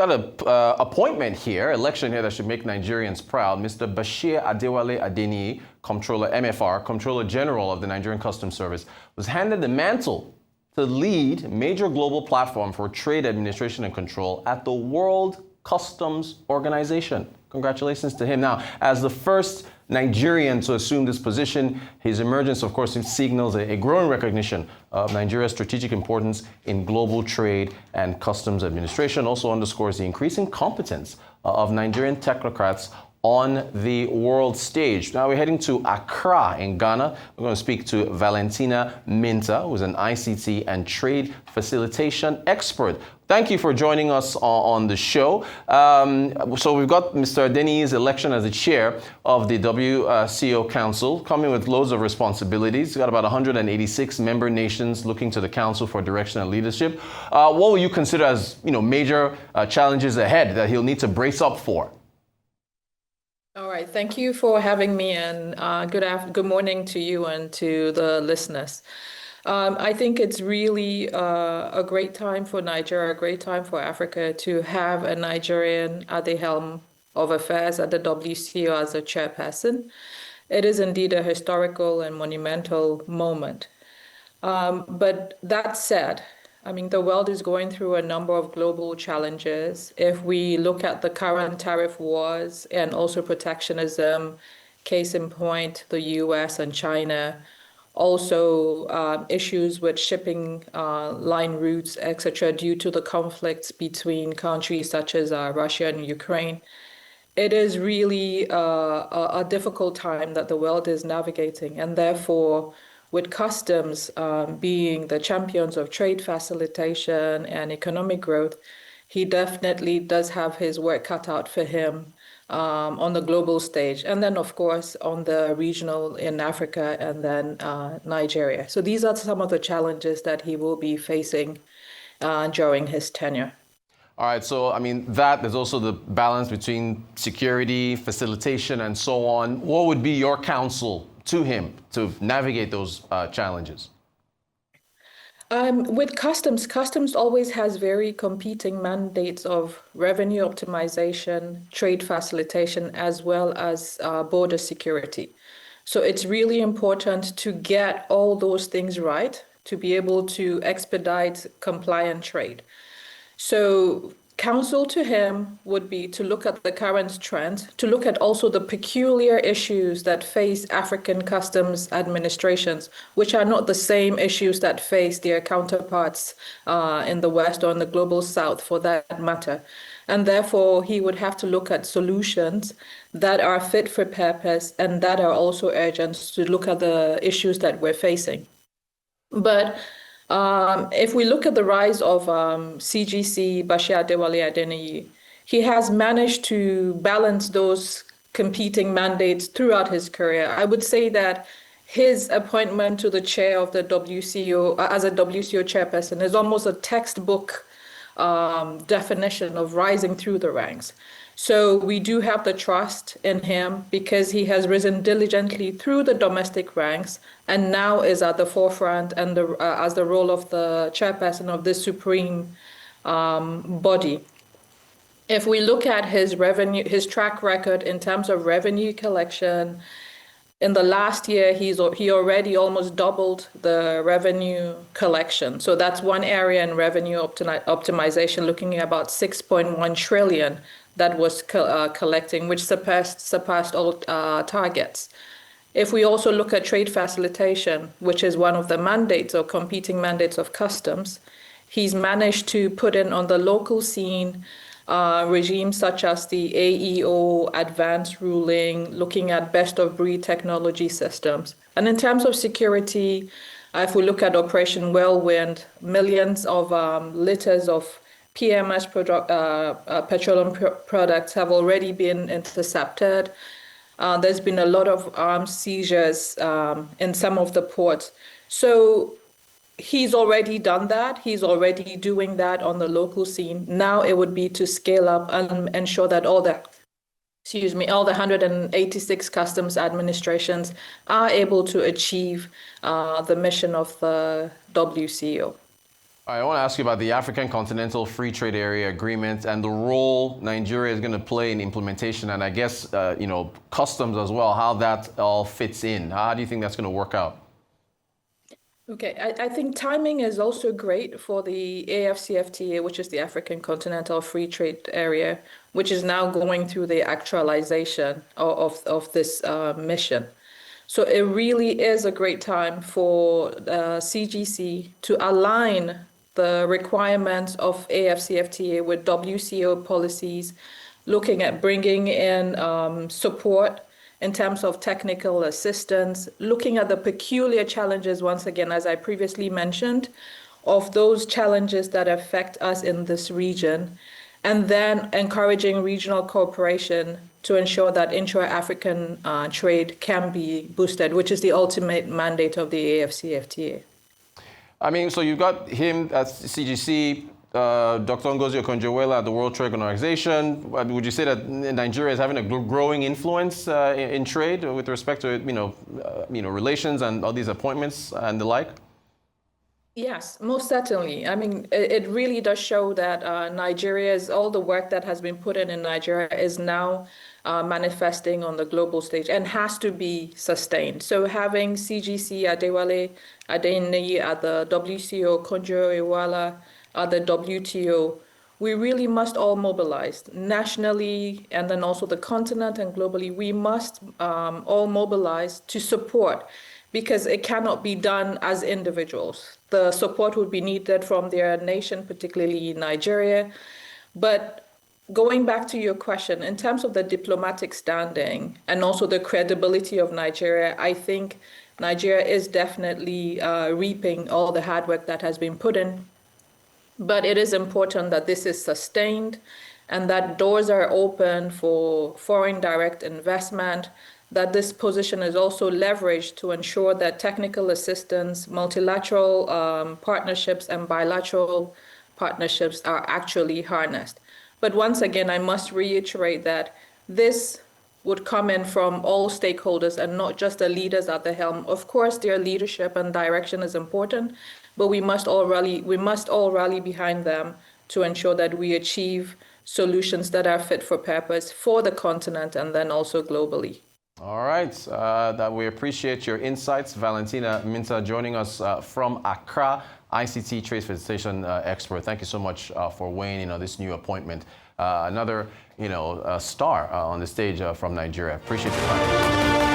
got a appointment here, election here that should make Nigerians proud. Mr. Bashir Adewale Adeniyi, Comptroller MFR, Comptroller General of the Nigerian Customs Service, was handed the mantle to lead a major global platform for trade administration and control at the World Customs Organization. Congratulations to him. Now, as the first Nigerian to assume this position, his emergence, of course, signals a growing recognition of Nigeria's strategic importance in global trade and customs administration. Also underscores the increasing competence of Nigerian technocrats on the world stage. Now we're heading to Accra in Ghana. We're going to speak to Valentina Mintah, who's an ICT and Trade Facilitation expert. Thank you for joining us on the show. So we've got Mr. Adeniyi's election as the chair of the WCO Council, coming with loads of responsibilities. We've got about 186 member nations looking to the council for direction and leadership. What will you consider as major challenges ahead that he'll need to brace up for? All right, thank you for having me, and good morning to you and to the listeners. I think it's really a great time for Nigeria, a great time for Africa to have a Nigerian at the helm of affairs at the WCO as a chairperson. It is indeed a historical and monumental moment. But that said, I mean, the world is going through a number of global challenges. If we look at the current tariff wars and also protectionism, case in point, the US and China, also issues with shipping line routes, etc., due to the conflicts between countries such as Russia and Ukraine. It is really a difficult time that the world is navigating, and therefore, with customs being the champions of trade facilitation and economic growth, he definitely does have his work cut out for him on the global stage. And then, of course, on the regional in Africa and then Nigeria. So these are some of the challenges that he will be facing during his tenure. All right, so I mean, there's also the balance between security, facilitation, and so on. What would be your counsel to him to navigate those challenges? With customs always has very competing mandates of revenue optimization, trade facilitation, as well as border security. So it's really important to get all those things right to be able to expedite compliant trade. So counsel to him would be to look at the current trend, to look at also the peculiar issues that face African customs administrations, which are not the same issues that face their counterparts in the West or in the global South, for that matter. And therefore, he would have to look at solutions that are fit for purpose and that are also urgent to look at the issues that we're facing. But if we look at the rise of CGC, Bashir Adewale Adeniyi, he has managed to balance those competing mandates throughout his career. I would say that his appointment to the chair of the WCO, as a WCO chairperson, is almost a textbook definition of rising through the ranks. So we do have the trust in him because he has risen diligently through the domestic ranks and now is at the forefront and as the role of the chairperson of this supreme body. If we look at his track record in terms of revenue collection, in the last year, he already almost doubled the revenue collection. So that's one area in revenue optimization, looking at about 6.1 trillion that was collecting, which surpassed all targets. If we also look at trade facilitation, which is one of the mandates or competing mandates of customs, he's managed to put in on the local scene regimes such as the AEO advanced ruling, looking at best of breed technology systems. And in terms of security, if we look at Operation Whirlwind, millions of liters of PMS petroleum products have already been intercepted. There's been a lot of arms seizures in some of the ports. So he's already done that. He's already doing that on the local scene. Now it would be to scale up and ensure that all the 186 customs administrations are able to achieve the mission of the WCO. I want to ask you about the African Continental Free Trade Area Agreement and the role Nigeria is going to play in implementation, and I guess, customs as well, how that all fits in. How do you think that's going to work out? Okay, I think timing is also great for the AFCFTA, which is the African Continental Free Trade Area, which is now going through the actualization of this mission. So it really is a great time for CGC to align the requirements of AFCFTA with WCO policies, looking at bringing in support in terms of technical assistance, looking at the peculiar challenges, once again, as I previously mentioned, of those challenges that affect us in this region, and then encouraging regional cooperation to ensure that intra-African trade can be boosted, which is the ultimate mandate of the AFCFTA. I mean, so you've got him at CGC, Dr. Ngozi Okonjo-Iweala at the World Trade Organization. Would you say that Nigeria is having a growing influence in trade with respect to relations and all these appointments and the like? Yes, most certainly. I mean, it really does show that all the work that has been put in Nigeria is now manifesting on the global stage and has to be sustained. So having CGC Adewale Adeniyi at the WCO, Okonjo-Iweala at the WTO, we really must all mobilize nationally and then also the continent and globally. We must all mobilize to support, because it cannot be done as individuals. The support would be needed from their nation, particularly Nigeria. But going back to your question, in terms of the diplomatic standing and also the credibility of Nigeria, I think Nigeria is definitely reaping all the hard work that has been put in. But it is important that this is sustained and that doors are open for foreign direct investment, that this position is also leveraged to ensure that technical assistance, multilateral partnerships, and bilateral partnerships are actually harnessed. But once again, I must reiterate that this would come in from all stakeholders and not just the leaders at the helm. Of course, their leadership and direction is important, but we must all rally behind them to ensure that we achieve solutions that are fit for purpose for the continent and then also globally. All right, that we appreciate your insights. Valentina Mintah joining us from Accra, ICT Trade Facilitation expert. Thank you so much for weighing in on this new appointment. Another, star on the stage from Nigeria. Appreciate your time.